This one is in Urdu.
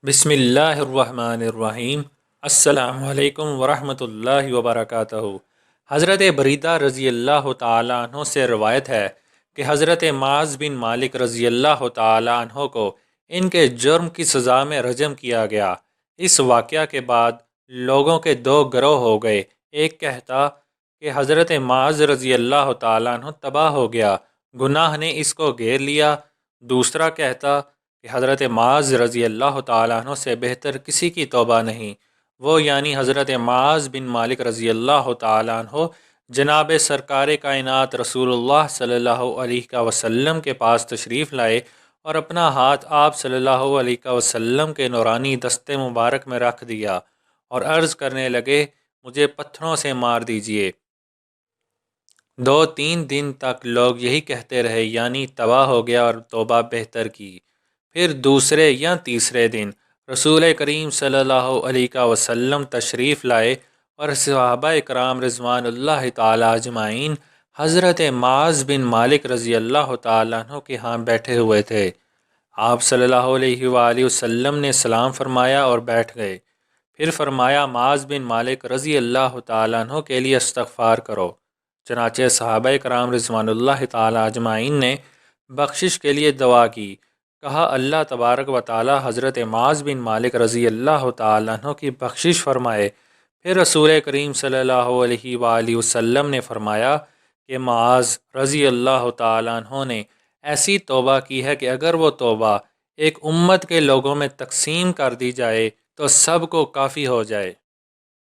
بسم اللہ الرحمن الرحیم۔ السلام علیکم ورحمۃ اللہ وبرکاتہ۔ حضرت بریدہ رضی اللہ تعالیٰ عنہ سے روایت ہے کہ حضرت معاذ بن مالک رضی اللہ تعالیٰ عنہ کو ان کے جرم کی سزا میں رجم کیا گیا۔ اس واقعہ کے بعد لوگوں کے دو گروہ ہو گئے۔ ایک کہتا کہ حضرت معاذ رضی اللہ تعالیٰ عنہ تباہ ہو گیا، گناہ نے اس کو گھیر لیا۔ دوسرا کہتا کہ حضرت معاذ رضی اللہ تعالیٰ عنہ سے بہتر کسی کی توبہ نہیں، وہ یعنی حضرت معاذ بن مالک رضی اللہ تعالیٰ عنہ جناب سرکار کائنات رسول اللہ صلی اللہ علیہ وسلم کے پاس تشریف لائے اور اپنا ہاتھ آپ صلی اللہ علیہ وسلم کے نورانی دست مبارک میں رکھ دیا اور عرض کرنے لگے، مجھے پتھروں سے مار دیجئے۔ 2-3 دن تک لوگ یہی کہتے رہے، یعنی تباہ ہو گیا اور توبہ بہتر کی۔ پھر دوسرے یا تیسرے دن رسول کریم صلی اللہ علیہ وسلم تشریف لائے اور صحابہ کرام رضوان اللہ تعالی اجمعین حضرت معاذ بن مالک رضی اللہ تعالیٰ عنہ کے ہاں بیٹھے ہوئے تھے۔ آپ صلی اللہ علیہ وآلہ وسلم نے سلام فرمایا اور بیٹھ گئے۔ پھر فرمایا، معاذ بن مالک رضی اللہ تعالیٰ عنہ کے لیے استغفار کرو۔ چنانچہ صحابہ کرام رضوان اللہ تعالی اجمعین نے بخشش کے لیے دعا کی۔ کہا، اللہ تبارک و تعالی حضرت معاذ بن مالک رضی اللہ تعالیٰ عنہ کی بخشش فرمائے۔ پھر رسول کریم صلی اللہ علیہ وآلہ وسلم نے فرمایا کہ معاذ رضی اللہ تعالیٰ عنہ نے ایسی توبہ کی ہے کہ اگر وہ توبہ ایک امت کے لوگوں میں تقسیم کر دی جائے تو سب کو کافی ہو جائے۔